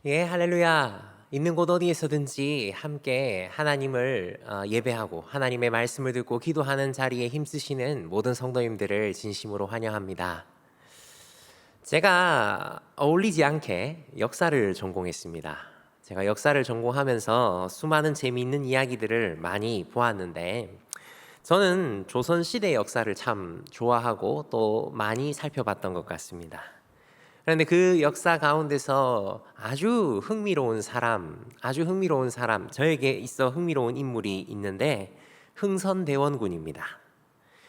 예, 할렐루야. 있는 곳 어디에서든지 함께 하나님을 예배하고 하나님의 말씀을 듣고 기도하는 자리에 힘쓰시는 모든 성도님들을 진심으로 환영합니다. 제가 어울리지 않게 역사를 전공했습니다. 제가 역사를 전공하면서 수많은 재미있는 이야기들을 많이 보았는데 저는 조선시대 역사를 참 좋아하고 또 많이 살펴봤던 것 같습니다. 그런데 그 역사 가운데서 아주 흥미로운 사람, 저에게 있어 흥미로운 인물이 있는데 흥선대원군입니다.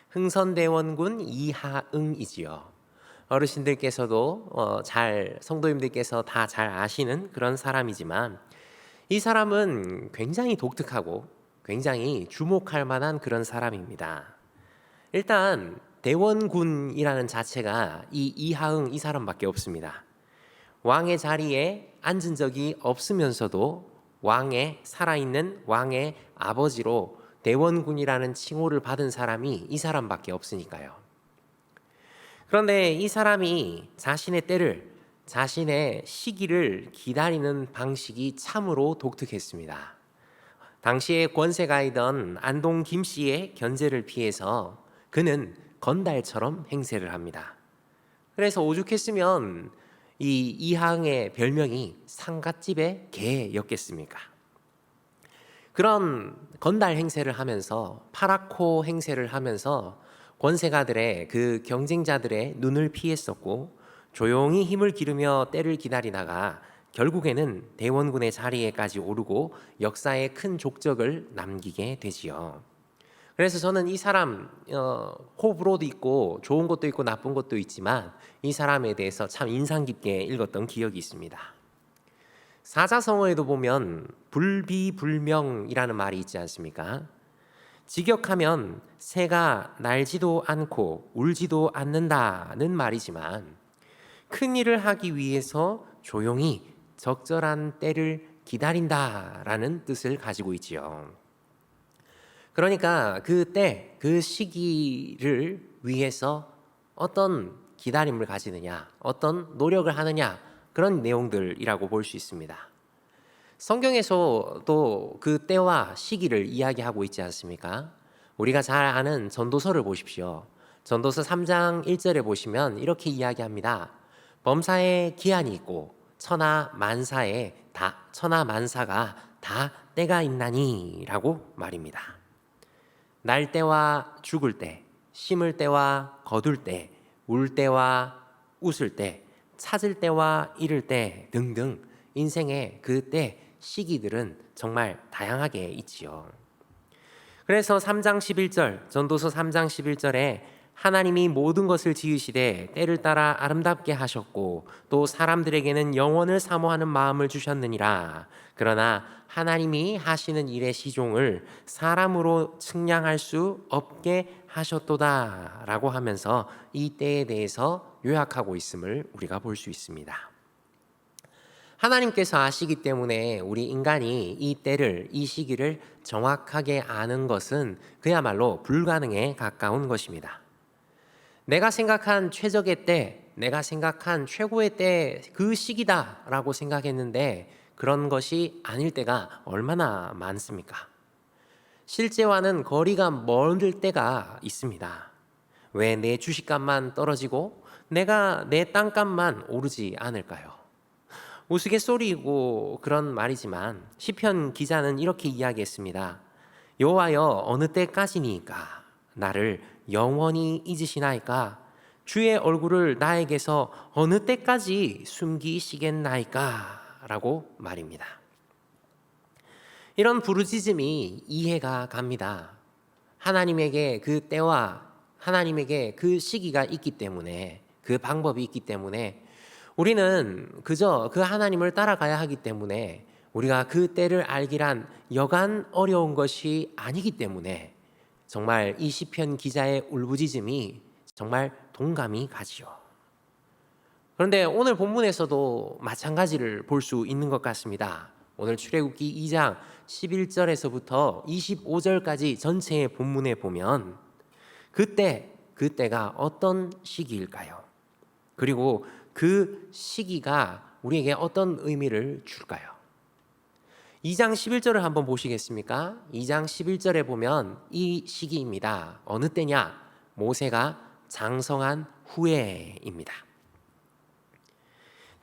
흥선대원군 이하응이지요. 어르신들께서도 성도님들께서 다 잘 아시는 그런 사람이지만 이 사람은 굉장히 독특하고 굉장히 주목할 만한 그런 사람입니다. 일단 대원군이라는 자체가 이 이하응 이 사람밖에 없습니다. 왕의 자리에 앉은 적이 없으면서도 살아있는 왕의 아버지로 대원군이라는 칭호를 받은 사람이 이 사람밖에 없으니까요. 그런데 이 사람이 자신의 시기를 기다리는 방식이 참으로 독특했습니다. 당시에 권세가이던 안동 김씨의 견제를 피해서 그는 건달처럼 행세를 합니다. 그래서 오죽했으면 이 이항의 별명이 상갓집의 개였겠습니까? 그런 건달 행세를 하면서 파라코 행세를 하면서 권세가들의 그 경쟁자들의 눈을 피했었고 조용히 힘을 기르며 때를 기다리다가 결국에는 대원군의 자리에까지 오르고 역사에 큰 족적을 남기게 되지요. 그래서 저는 이 사람 호불호도 있고 좋은 것도 있고 나쁜 것도 있지만 이 사람에 대해서 참 인상 깊게 읽었던 기억이 있습니다. 사자성어에도 보면 불비불명이라는 말이 있지 않습니까? 직역하면 새가 날지도 않고 울지도 않는다는 말이지만 큰 일을 하기 위해서 조용히 적절한 때를 기다린다라는 뜻을 가지고 있지요. 그러니까 그 시기를 위해서 어떤 기다림을 가지느냐, 어떤 노력을 하느냐, 그런 내용들이라고 볼 수 있습니다. 성경에서도 그 때와 시기를 이야기하고 있지 않습니까? 우리가 잘 아는 전도서를 보십시오. 전도서 3장 1절에 보시면 이렇게 이야기합니다. 범사에 기한이 있고 천하 만사가 다 때가 있나니라고 말입니다. 날 때와 죽을 때, 심을 때와 거둘 때, 울 때와 웃을 때, 찾을 때와 잃을 때 등등 인생의 그때 시기들은 정말 다양하게 있지요. 그래서 전도서 3장 11절에 하나님이 모든 것을 지으시되 때를 따라 아름답게 하셨고 또 사람들에게는 영원을 사모하는 마음을 주셨느니라. 그러나 하나님이 하시는 일의 시종을 사람으로 측량할 수 없게 하셨도다 라고 하면서 이 때에 대해서 요약하고 있음을 우리가 볼 수 있습니다. 하나님께서 아시기 때문에 우리 인간이 이 시기를 정확하게 아는 것은 그야말로 불가능에 가까운 것입니다. 내가 생각한 최적의 때, 내가 생각한 최고의 때 그 시기다라고 생각했는데 그런 것이 아닐 때가 얼마나 많습니까? 실제와는 거리가 멀 때가 있습니다. 왜 내 주식값만 떨어지고 내 땅값만 오르지 않을까요? 우스갯소리이고 그런 말이지만 시편 기자는 이렇게 이야기했습니다. 여호와여 어느 때까지니까 나를 영원히 잊으시나이까 주의 얼굴을 나에게서 어느 때까지 숨기시겠나이까 라고 말입니다. 이런 부르짖음이 이해가 갑니다. 하나님에게 그 때와 하나님에게 그 시기가 있기 때문에 그 방법이 있기 때문에 우리는 그저 그 하나님을 따라가야 하기 때문에 우리가 그 때를 알기란 여간 어려운 것이 아니기 때문에 정말 이 시편 기자의 울부짖음이 정말 동감이 가지요. 그런데 오늘 본문에서도 마찬가지를 볼 수 있는 것 같습니다. 오늘 출애굽기 2장 11절에서부터 25절까지 전체의 본문에 보면 그때가 어떤 시기일까요? 그리고 그 시기가 우리에게 어떤 의미를 줄까요? 2장 11절을 한번 보시겠습니까? 2장 11절에 보면 이 시기입니다. 어느 때냐? 모세가 장성한 후에입니다.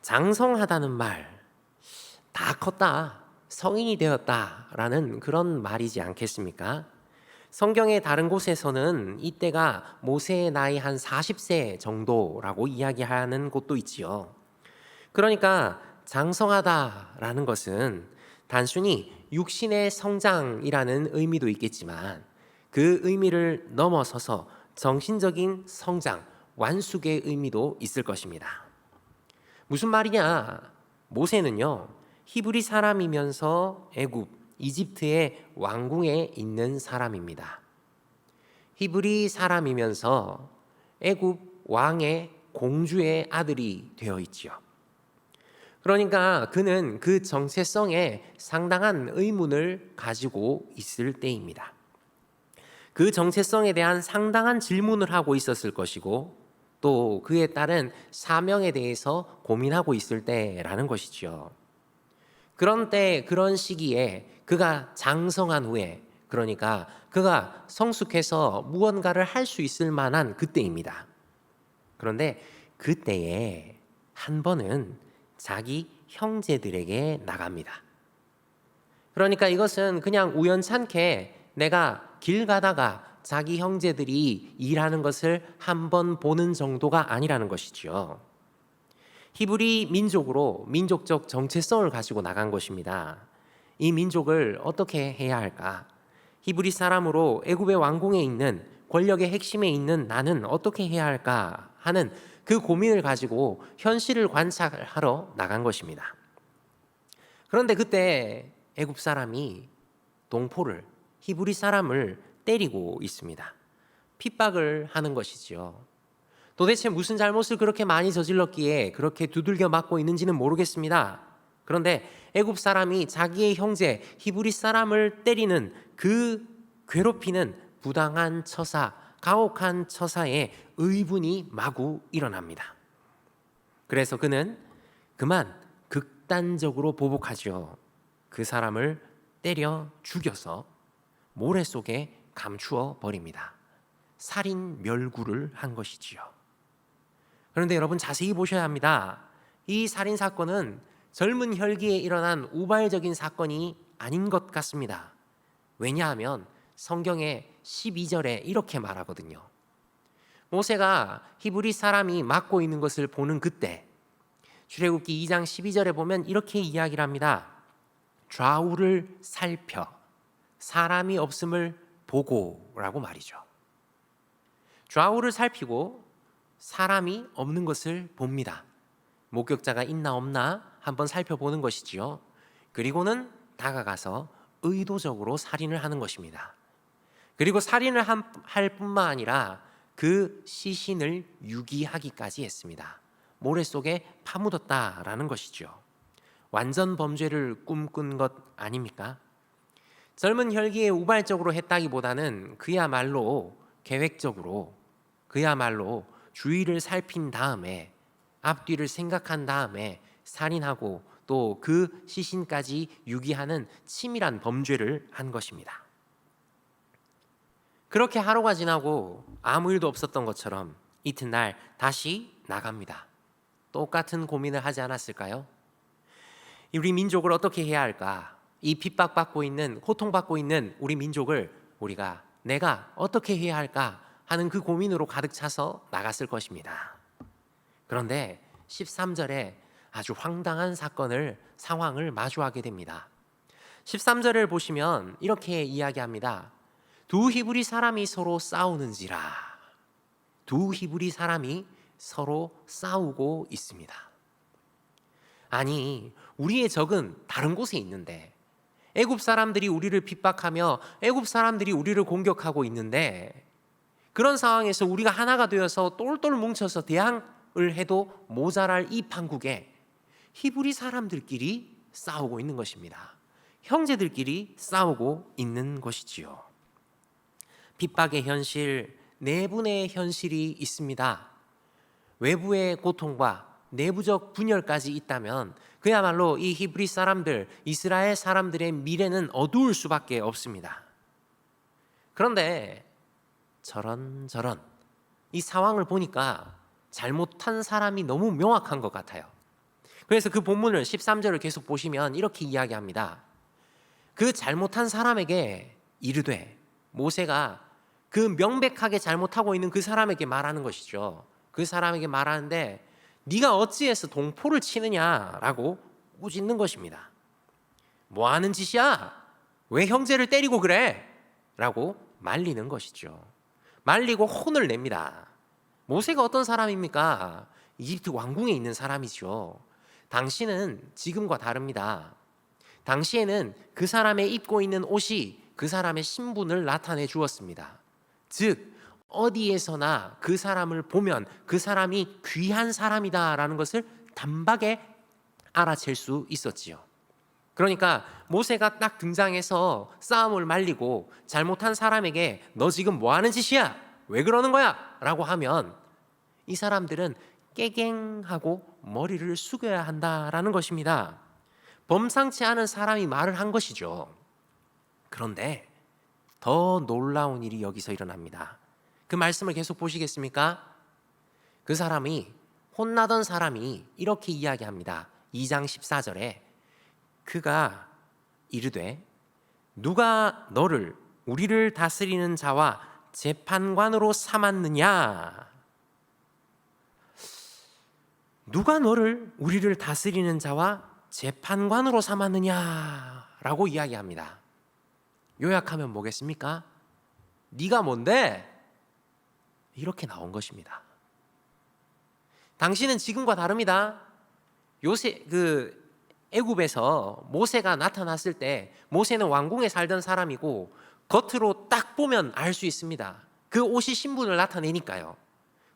장성하다는 말, 다 컸다, 성인이 되었다라는 그런 말이지 않겠습니까? 성경의 다른 곳에서는 이때가 모세의 나이 한 40세 정도라고 이야기하는 곳도 있지요. 그러니까 장성하다라는 것은 단순히 육신의 성장이라는 의미도 있겠지만 그 의미를 넘어서서 정신적인 성장, 완숙의 의미도 있을 것입니다. 무슨 말이냐? 모세는요, 히브리 사람이면서 애굽, 이집트의 왕궁에 있는 사람입니다. 히브리 사람이면서 애굽 왕의 공주의 아들이 되어 있지요. 그러니까 그는 그 정체성에 상당한 의문을 가지고 있을 때입니다. 그 정체성에 대한 상당한 질문을 하고 있었을 것이고 또 그에 따른 사명에 대해서 고민하고 있을 때라는 것이죠. 그런 때, 그런 시기에 그가 장성한 후에, 그러니까 그가 성숙해서 무언가를 할 수 있을 만한 그때입니다. 그런데 그때에 한 번은 자기 형제들에게 나갑니다. 그러니까 이것은 그냥 우연찮게 내가 길 가다가 자기 형제들이 일하는 것을 한번 보는 정도가 아니라는 것이죠. 히브리 민족으로 민족적 정체성을 가지고 나간 것입니다. 이 민족을 어떻게 해야 할까? 히브리 사람으로 애굽의 왕궁에 있는 권력의 핵심에 있는 나는 어떻게 해야 할까 하는 그 고민을 가지고 현실을 관찰하러 나간 것입니다. 그런데 그때 애굽 사람이 동포를, 히브리 사람을 때리고 있습니다. 핍박을 하는 것이지요. 도대체 무슨 잘못을 그렇게 많이 저질렀기에 그렇게 두들겨 맞고 있는지는 모르겠습니다. 그런데 애굽 사람이 자기의 형제 히브리 사람을 때리는 그 괴롭히는 부당한 처사, 가혹한 처사에 의분이 마구 일어납니다. 그래서 그는 그만 극단적으로 보복하죠. 그 사람을 때려 죽여서 모래 속에 감추어 버립니다. 살인 멸구를 한 것이지요. 그런데 여러분 자세히 보셔야 합니다. 이 살인 사건은 젊은 혈기에 일어난 우발적인 사건이 아닌 것 같습니다. 왜냐하면 성경의 12절에 이렇게 말하거든요. 모세가 히브리 사람이 맞고 있는 것을 보는 그때, 출애굽기 2장 12절에 보면 이렇게 이야기를 합니다. 좌우를 살펴 사람이 없음을 보고라고 말이죠. 좌우를 살피고 사람이 없는 것을 봅니다. 목격자가 있나 없나 한번 살펴보는 것이지요. 그리고는 다가가서 의도적으로 살인을 하는 것입니다. 그리고 살인을 할 뿐만 아니라 그 시신을 유기하기까지 했습니다. 모래 속에 파묻었다라는 것이죠. 완전 범죄를 꿈꾼 것 아닙니까? 젊은 혈기에 우발적으로 했다기보다는 그야말로 계획적으로, 그야말로 주위를 살핀 다음에 앞뒤를 생각한 다음에 살인하고 또 그 시신까지 유기하는 치밀한 범죄를 한 것입니다. 그렇게 하루가 지나고 아무 일도 없었던 것처럼 이튿날 다시 나갑니다. 똑같은 고민을 하지 않았을까요? 우리 민족을 어떻게 해야 할까? 이 핍박받고 있는, 고통받고 있는 우리 민족을 내가 어떻게 해야 할까 하는 그 고민으로 가득 차서 나갔을 것입니다. 그런데 13절에 아주 황당한 상황을 마주하게 됩니다. 13절을 보시면 이렇게 이야기합니다. 두 히브리 사람이 서로 싸우는지라. 두 히브리 사람이 서로 싸우고 있습니다. 아니, 우리의 적은 다른 곳에 있는데 애굽 사람들이 우리를 핍박하며 애굽 사람들이 우리를 공격하고 있는데 그런 상황에서 우리가 하나가 되어서 똘똘 뭉쳐서 대항을 해도 모자랄 이 판국에 히브리 사람들끼리 싸우고 있는 것입니다. 형제들끼리 싸우고 있는 것이지요. 핍박의 현실, 내분의 현실이 있습니다. 외부의 고통과 내부적 분열까지 있다면 그야말로 이 히브리 사람들, 이스라엘 사람들의 미래는 어두울 수밖에 없습니다. 그런데 저런 이 상황을 보니까 잘못한 사람이 너무 명확한 것 같아요. 그래서 그 본문을 13절을 계속 보시면 이렇게 이야기합니다. 그 잘못한 사람에게 이르되, 모세가 그 명백하게 잘못하고 있는 그 사람에게 말하는 것이죠. 그 사람에게 말하는데 네가 어찌해서 동포를 치느냐라고 꾸짖는 것입니다. 뭐 하는 짓이야? 왜 형제를 때리고 그래? 라고 말리는 것이죠. 말리고 혼을 냅니다. 모세가 어떤 사람입니까? 이집트 왕궁에 있는 사람이죠. 당시는 지금과 다릅니다. 당시에는 그 사람의 입고 있는 옷이 그 사람의 신분을 나타내 주었습니다. 즉 어디에서나 그 사람을 보면 그 사람이 귀한 사람이다라는 것을 단박에 알아챌 수 있었지요. 그러니까 모세가 딱 등장해서 싸움을 말리고 잘못한 사람에게 너 지금 뭐 하는 짓이야? 왜 그러는 거야? 라고 하면 이 사람들은 깨갱하고 머리를 숙여야 한다라는 것입니다. 범상치 않은 사람이 말을 한 것이죠. 그런데 더 놀라운 일이 여기서 일어납니다. 그 말씀을 계속 보시겠습니까? 그 사람이, 혼나던 사람이 이렇게 이야기합니다. 2장 14절에 그가 이르되 누가 너를 우리를 다스리는 자와 재판관으로 삼았느냐? 누가 너를 우리를 다스리는 자와 재판관으로 삼았느냐라고 이야기합니다. 요약하면 뭐겠습니까? 네가 뭔데? 이렇게 나온 것입니다. 당신은 지금과 다릅니다. 애굽에서 모세가 나타났을 때 모세는 왕궁에 살던 사람이고 겉으로 딱 보면 알 수 있습니다. 그 옷이 신분을 나타내니까요.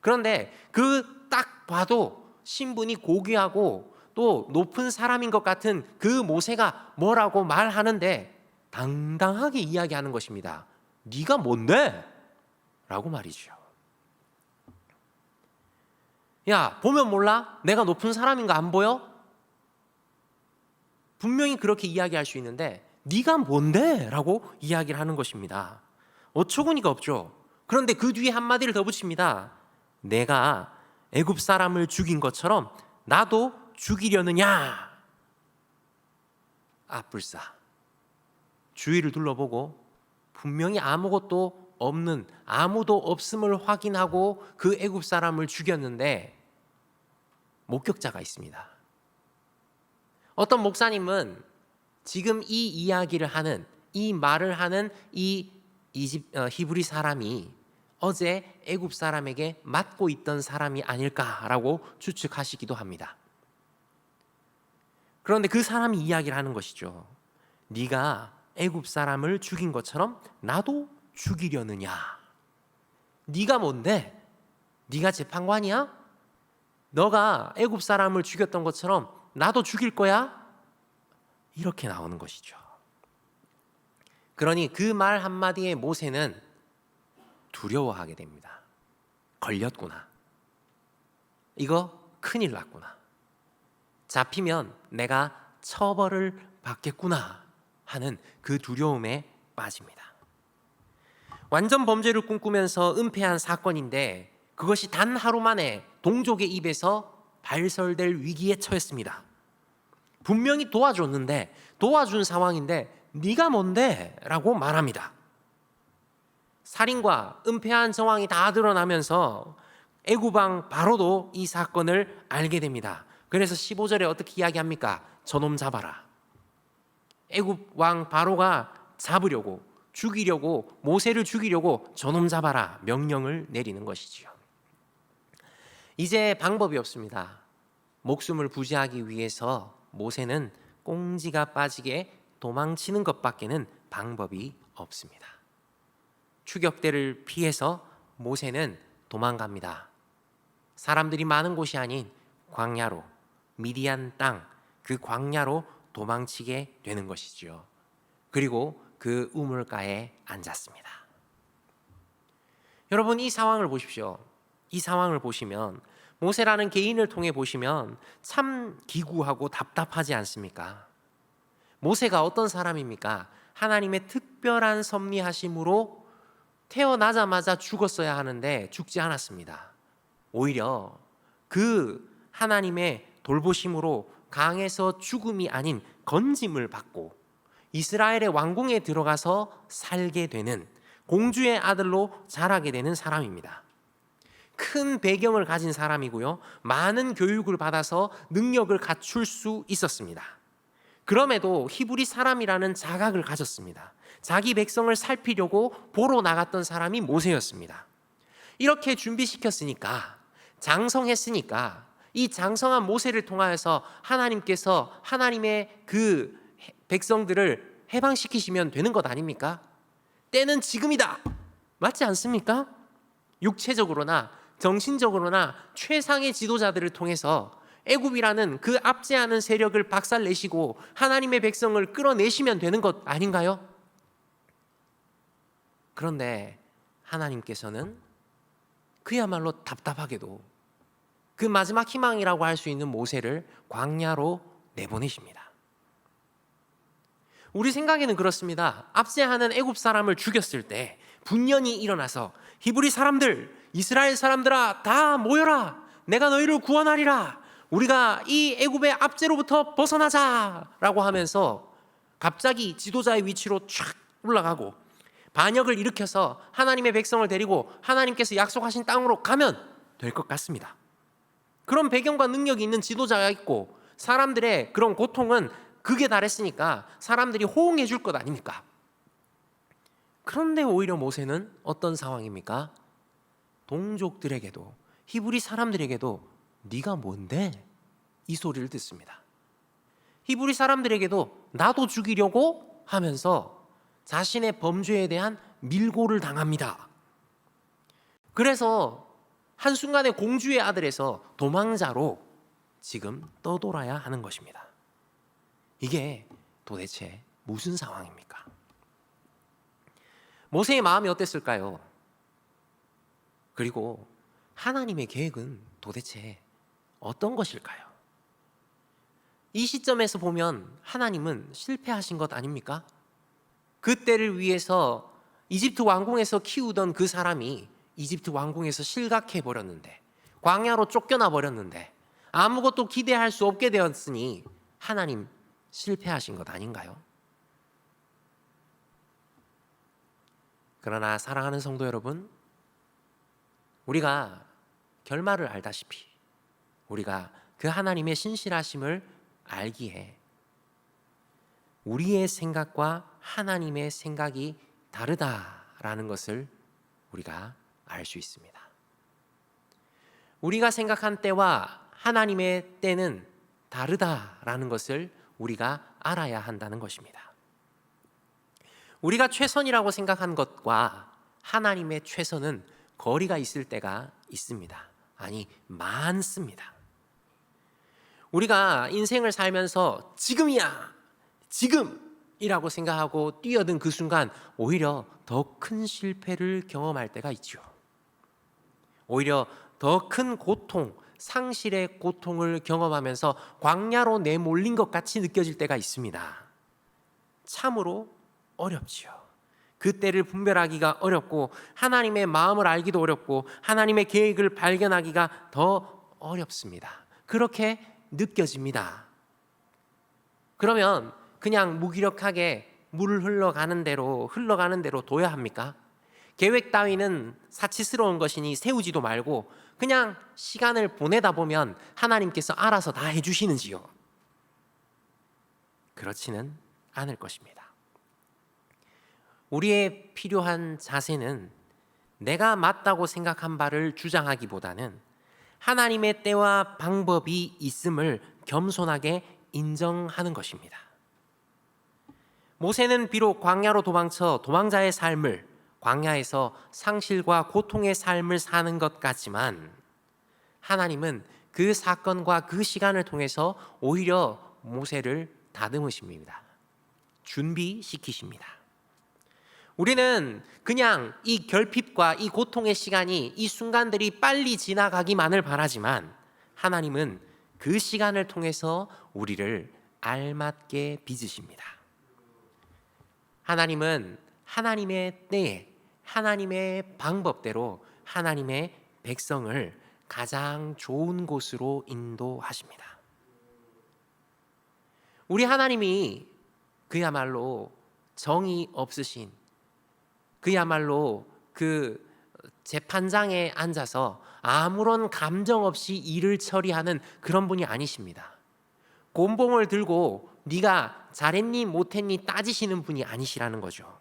그런데 그 딱 봐도 신분이 고귀하고 또 높은 사람인 것 같은 그 모세가 뭐라고 말하는데 당당하게 이야기하는 것입니다. 네가 뭔데? 라고 말이죠. 야, 보면 몰라? 내가 높은 사람인 거 안 보여? 분명히 그렇게 이야기할 수 있는데 네가 뭔데? 라고 이야기를 하는 것입니다. 어처구니가 없죠. 그런데 그 뒤에 한마디를 더 붙입니다. 내가 애굽 사람을 죽인 것처럼 나도 죽이려느냐? 불사. 주위를 둘러보고 분명히 아무것도 없는, 아무도 없음을 확인하고 그 애굽 사람을 죽였는데 목격자가 있습니다. 어떤 목사님은 지금 이 이야기를 하는, 이 말을 하는 이 히브리 사람이 어제 애굽 사람에게 맞고 있던 사람이 아닐까라고 추측하시기도 합니다. 그런데 그 사람이 이야기를 하는 것이죠. 네가 애굽 사람을 죽인 것처럼 나도 죽이려느냐? 네가 뭔데? 네가 재판관이야? 너가 애굽 사람을 죽였던 것처럼 나도 죽일 거야? 이렇게 나오는 것이죠. 그러니 그 말 한마디에 모세는 두려워하게 됩니다. 걸렸구나. 이거 큰일 났구나. 잡히면 내가 처벌을 받겠구나 하는 그 두려움에 빠집니다. 완전 범죄를 꿈꾸면서 은폐한 사건인데 그것이 단 하루 만에 동족의 입에서 발설될 위기에 처했습니다. 분명히 도와줬는데, 도와준 상황인데 네가 뭔데? 라고 말합니다. 살인과 은폐한 정황이 다 드러나면서 애굽왕 바로도 이 사건을 알게 됩니다. 그래서 15절에 어떻게 이야기합니까? 저놈 잡아라. 애굽 왕 바로가 잡으려고, 죽이려고, 모세를 죽이려고 저놈 잡아라 명령을 내리는 것이지요. 이제 방법이 없습니다. 목숨을 부지하기 위해서 모세는 꽁지가 빠지게 도망치는 것밖에는 방법이 없습니다. 추격대를 피해서 모세는 도망갑니다. 사람들이 많은 곳이 아닌 광야로, 미디안 땅, 그 광야로 도망치게 되는 것이지요. 그리고 그 우물가에 앉았습니다. 여러분, 이 상황을 보십시오. 이 상황을 보시면 모세라는 개인을 통해 보시면 참 기구하고 답답하지 않습니까? 모세가 어떤 사람입니까? 하나님의 특별한 섭리하심으로 태어나자마자 죽었어야 하는데 죽지 않았습니다. 오히려 그 하나님의 돌보심으로 강에서 죽음이 아닌 건짐을 받고 이스라엘의 왕궁에 들어가서 살게 되는 공주의 아들로 자라게 되는 사람입니다. 큰 배경을 가진 사람이고요. 많은 교육을 받아서 능력을 갖출 수 있었습니다. 그럼에도 히브리 사람이라는 자각을 가졌습니다. 자기 백성을 살피려고 보러 나갔던 사람이 모세였습니다. 이렇게 준비시켰으니까, 장성했으니까 이 장성한 모세를 통하여서 하나님께서 하나님의 그 백성들을 해방시키시면 되는 것 아닙니까? 때는 지금이다. 맞지 않습니까? 육체적으로나 정신적으로나 최상의 지도자들을 통해서 애굽이라는 그 압제하는 세력을 박살내시고 하나님의 백성을 끌어내시면 되는 것 아닌가요? 그런데 하나님께서는 그야말로 답답하게도 그 마지막 희망이라고 할 수 있는 모세를 광야로 내보내십니다. 우리 생각에는 그렇습니다. 압제하는 애굽 사람을 죽였을 때 분연이 일어나서 히브리 사람들, 이스라엘 사람들아 다 모여라. 내가 너희를 구원하리라. 우리가 이 애굽의 압제로부터 벗어나자라고 하면서 갑자기 지도자의 위치로 촥 올라가고 반역을 일으켜서 하나님의 백성을 데리고 하나님께서 약속하신 땅으로 가면 될 것 같습니다. 그런 배경과 능력이 있는 지도자가 있고 사람들의 그런 고통은 극에 달했으니까 사람들이 호응해 줄 것 아닙니까? 그런데 오히려 모세는 어떤 상황입니까? 동족들에게도 히브리 사람들에게도 네가 뭔데? 이 소리를 듣습니다. 히브리 사람들에게도 나도 죽이려고 하면서 자신의 범죄에 대한 밀고를 당합니다. 그래서 한순간에 공주의 아들에서 도망자로 지금 떠돌아야 하는 것입니다. 이게 도대체 무슨 상황입니까? 모세의 마음이 어땠을까요? 그리고 하나님의 계획은 도대체 어떤 것일까요? 이 시점에서 보면 하나님은 실패하신 것 아닙니까? 그 때를 위해서 이집트 왕궁에서 키우던 그 사람이 이집트 왕궁에서 실각해 버렸는데, 광야로 쫓겨나 버렸는데 아무것도 기대할 수 없게 되었으니 하나님 실패하신 것 아닌가요? 그러나 사랑하는 성도 여러분, 우리가 결말을 알다시피 우리가 그 하나님의 신실하심을 알기에 우리의 생각과 하나님의 생각이 다르다라는 것을 우리가 알 수 있습니다. 우리가 생각한 때와 하나님의 때는 다르다라는 것을 우리가 알아야 한다는 것입니다. 우리가 최선이라고 생각한 것과 하나님의 최선은 거리가 있을 때가 있습니다. 아니, 많습니다. 우리가 인생을 살면서 지금이야, 지금이라고 생각하고 뛰어든 그 순간 오히려 더 큰 실패를 경험할 때가 있죠. 오히려 더 큰 고통, 상실의 고통을 경험하면서 광야로 내몰린 것 같이 느껴질 때가 있습니다. 참으로 어렵지요. 그때를 분별하기가 어렵고 하나님의 마음을 알기도 어렵고 하나님의 계획을 발견하기가 더 어렵습니다. 그렇게 느껴집니다. 그러면 그냥 무기력하게 물 흘러가는 대로 둬야 합니까? 계획 따위는 사치스러운 것이니 세우지도 말고 그냥 시간을 보내다 보면 하나님께서 알아서 다 해주시는지요? 그렇지는 않을 것입니다. 우리의 필요한 자세는 내가 맞다고 생각한 바를 주장하기보다는 하나님의 때와 방법이 있음을 겸손하게 인정하는 것입니다. 모세는 비록 광야로 도망쳐 도망자의 삶을, 광야에서 상실과 고통의 삶을 사는 것 같지만 하나님은 그 사건과 그 시간을 통해서 오히려 모세를 다듬으십니다. 준비시키십니다. 우리는 그냥 이 결핍과 이 고통의 시간이, 이 순간들이 빨리 지나가기만을 바라지만 하나님은 그 시간을 통해서 우리를 알맞게 빚으십니다. 하나님은 하나님의 때에, 하나님의 방법대로 하나님의 백성을 가장 좋은 곳으로 인도하십니다. 우리 하나님이 그야말로 정의 없으신, 그야말로 그 재판장에 앉아서 아무런 감정 없이 일을 처리하는 그런 분이 아니십니다. 곤봉을 들고 네가 잘했니 못했니 따지시는 분이 아니시라는 거죠.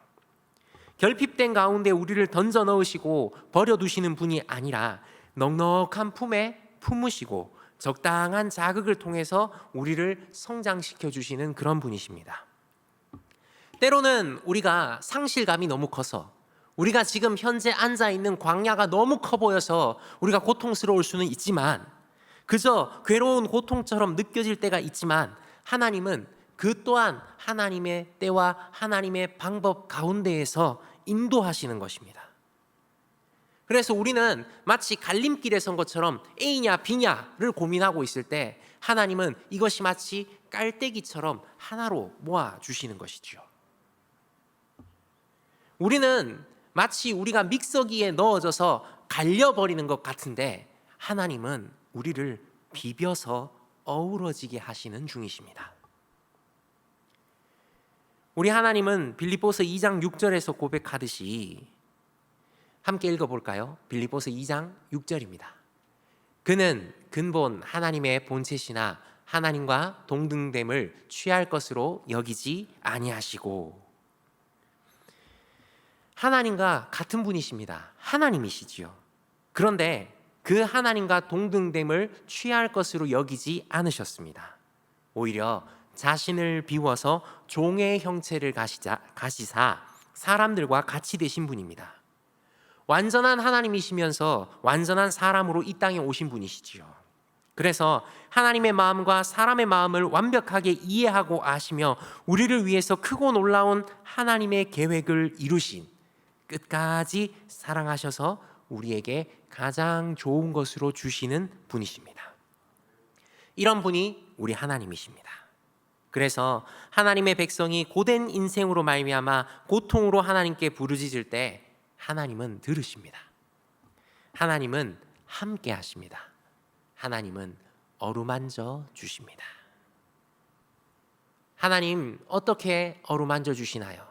결핍된 가운데 우리를 던져 넣으시고 버려두시는 분이 아니라 넉넉한 품에 품으시고 적당한 자극을 통해서 우리를 성장시켜 주시는 그런 분이십니다. 때로는 우리가 상실감이 너무 커서, 우리가 지금 현재 앉아있는 광야가 너무 커 보여서 우리가 고통스러울 수는 있지만, 그저 괴로운 고통처럼 느껴질 때가 있지만, 하나님은 그 또한 하나님의 때와 하나님의 방법 가운데에서 인도하시는 것입니다. 그래서 우리는 마치 갈림길에 선 것처럼 A냐 B냐를 고민하고 있을 때 하나님은 이것이 마치 깔때기처럼 하나로 모아주시는 것이죠. 우리는 마치 우리가 믹서기에 넣어져서 갈려버리는 것 같은데 하나님은 우리를 비벼서 어우러지게 하시는 중이십니다. 우리 하나님은 빌립보서 2장 6절에서 고백하듯이 함께 읽어볼까요? 빌립보서 2장 6절입니다. 그는 근본 하나님의 본체시나 하나님과 동등됨을 취할 것으로 여기지 아니하시고, 하나님과 같은 분이십니다. 하나님이시지요. 그런데 그 하나님과 동등됨을 취할 것으로 여기지 않으셨습니다. 오히려 자신을 비워서 종의 형체를 가시사 사람들과 같이 되신 분입니다. 완전한 하나님이시면서 완전한 사람으로 이 땅에 오신 분이시지요. 그래서 하나님의 마음과 사람의 마음을 완벽하게 이해하고 아시며 우리를 위해서 크고 놀라운 하나님의 계획을 이루신, 끝까지 사랑하셔서 우리에게 가장 좋은 것으로 주시는 분이십니다. 이런 분이 우리 하나님이십니다. 그래서 하나님의 백성이 고된 인생으로 말미암아 고통으로 하나님께 부르짖을 때 하나님은 들으십니다. 하나님은 함께 하십니다. 하나님은 어루만져 주십니다. 하나님 어떻게 어루만져 주시나요?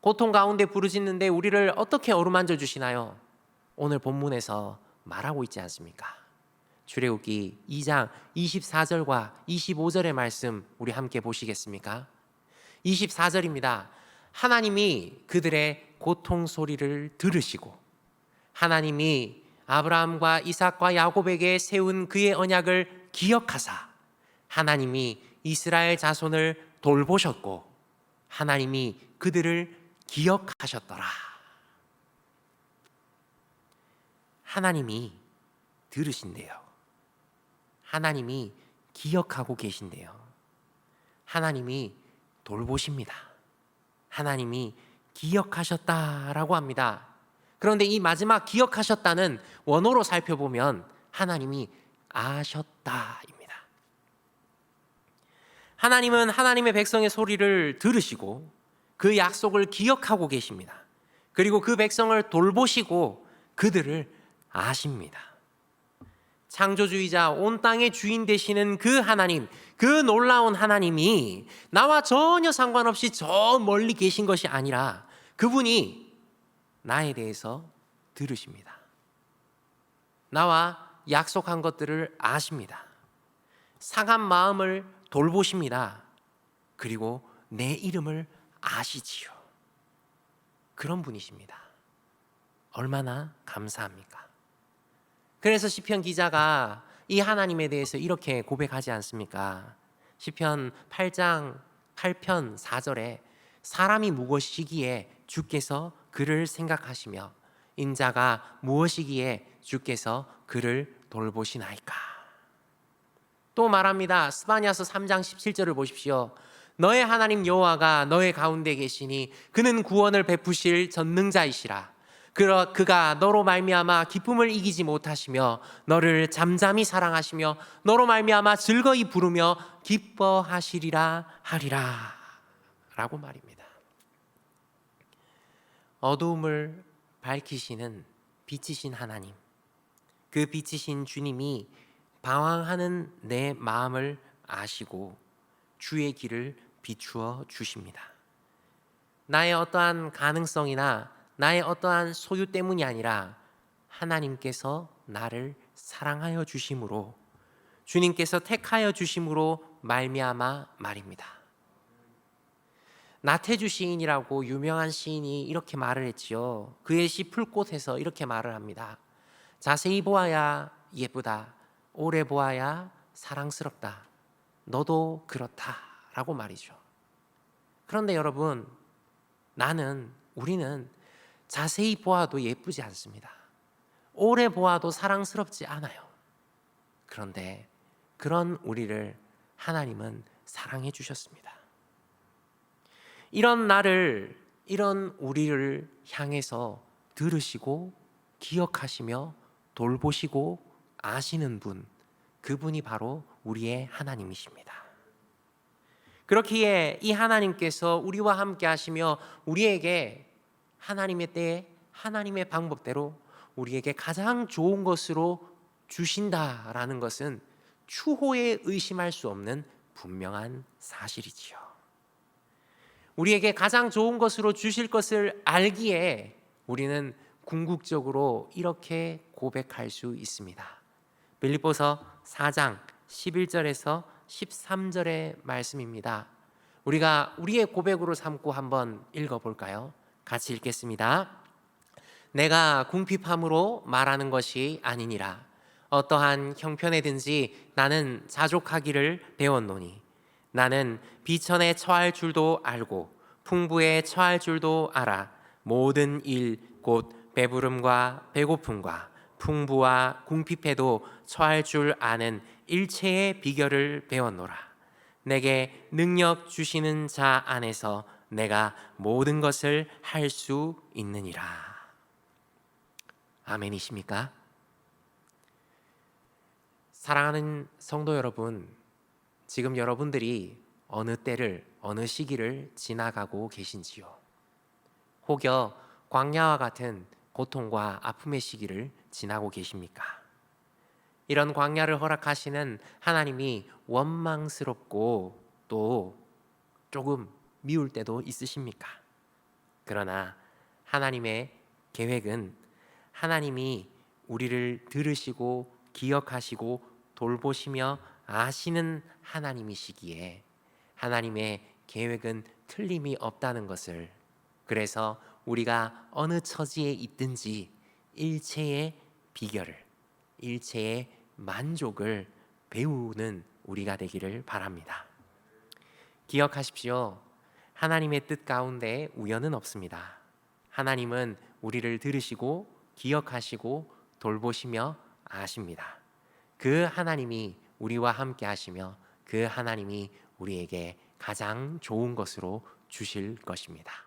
고통 가운데 부르짖는데 우리를 어떻게 어루만져 주시나요? 오늘 본문에서 말하고 있지 않습니까? 출애굽기 2장 24절과 25절의 말씀 우리 함께 보시겠습니까? 24절입니다. 하나님이 그들의 고통 소리를 들으시고 하나님이 아브라함과 이삭과 야곱에게 세운 그의 언약을 기억하사 하나님이 이스라엘 자손을 돌보셨고 하나님이 그들을 기억하셨더라. 하나님이 들으신대요. 하나님이 기억하고 계신대요. 하나님이 돌보십니다. 하나님이 기억하셨다라고 합니다. 그런데 이 마지막 기억하셨다는 원어로 살펴보면 하나님이 아셨다입니다. 하나님은 하나님의 백성의 소리를 들으시고 그 약속을 기억하고 계십니다. 그리고 그 백성을 돌보시고 그들을 아십니다. 창조주이자 온 땅의 주인 되시는 그 하나님, 그 놀라운 하나님이 나와 전혀 상관없이 저 멀리 계신 것이 아니라 그분이 나에 대해서 들으십니다. 나와 약속한 것들을 아십니다. 상한 마음을 돌보십니다. 그리고 내 이름을 아시지요. 그런 분이십니다. 얼마나 감사합니까? 그래서 시편 기자가 이 하나님에 대해서 이렇게 고백하지 않습니까? 시편 8장 8편 4절에 사람이 무엇이기에 주께서 그를 생각하시며 인자가 무엇이기에 주께서 그를 돌보시나이까. 또 말합니다. 스바냐서 3장 17절을 보십시오. 너의 하나님 여호와가 너의 가운데 계시니 그는 구원을 베푸실 전능자이시라. 그가 너로 말미암아 기쁨을 이기지 못하시며 너를 잠잠히 사랑하시며 너로 말미암아 즐거이 부르며 기뻐하시리라 하리라 라고 말입니다. 어두움을 밝히시는 빛이신 하나님, 그 빛이신 주님이 방황하는 내 마음을 아시고 주의 길을 비추어 주십니다. 나의 어떠한 가능성이나 나의 어떠한 소유 때문이 아니라 하나님께서 나를 사랑하여 주심으로, 주님께서 택하여 주심으로 말미암아 말입니다. 나태주 시인이라고 유명한 시인이 이렇게 말을 했지요. 그의 시 풀꽃에서 이렇게 말을 합니다. 자세히 보아야 예쁘다. 오래 보아야 사랑스럽다. 너도 그렇다 라고 말이죠. 그런데 여러분, 우리는 자세히 보아도 예쁘지 않습니다. 오래 보아도 사랑스럽지 않아요. 그런데 그런 우리를 하나님은 사랑해 주셨습니다. 이런 우리를 향해서 들으시고 기억하시며 돌보시고 아시는 분, 그분이 바로 우리의 하나님이십니다. 그렇기에 이 하나님께서 우리와 함께 하시며 우리에게 하나님의 때에 하나님의 방법대로 우리에게 가장 좋은 것으로 주신다라는 것은 추호에 의심할 수 없는 분명한 사실이지요. 우리에게 가장 좋은 것으로 주실 것을 알기에 우리는 궁극적으로 이렇게 고백할 수 있습니다. 빌립보서 4장 11절에서 13절의 말씀입니다. 우리가 우리의 고백으로 삼고 한번 읽어볼까요? 같이 읽겠습니다. 내가 궁핍함으로 말하는 것이 아니니라. 어떠한 형편에든지 나는 자족하기를 배웠노니 나는 비천에 처할 줄도 알고 풍부에 처할 줄도 알아. 모든 일 곧 배부름과 배고픔과 풍부와 궁핍에도 처할 줄 아는 일체의 비결을 배웠노라. 내게 능력 주시는 자 안에서 내가 모든 것을 할 수 있느니라. 아멘이십니까? 사랑하는 성도 여러분, 지금 여러분들이 어느 때를, 어느 시기를 지나가고 계신지요? 혹여 광야와 같은 고통과 아픔의 시기를 지나고 계십니까? 이런 광야를 허락하시는 하나님이 원망스럽고 또 조금 미울 때도 있으십니까? 그러나 하나님의 계획은 하나님이 우리를 들으시고 기억하시고 돌보시며 아시는 하나님이시기에 하나님의 계획은 틀림이 없다는 것을, 그래서 우리가 어느 처지에 있든지 일체의 비결을, 일체의 만족을 배우는 우리가 되기를 바랍니다. 기억하십시오. 하나님의 뜻 가운데 우연은 없습니다. 하나님은 우리를 들으시고 기억하시고 돌보시며 아십니다. 그 하나님이 우리와 함께 하시며 그 하나님이 우리에게 가장 좋은 것으로 주실 것입니다.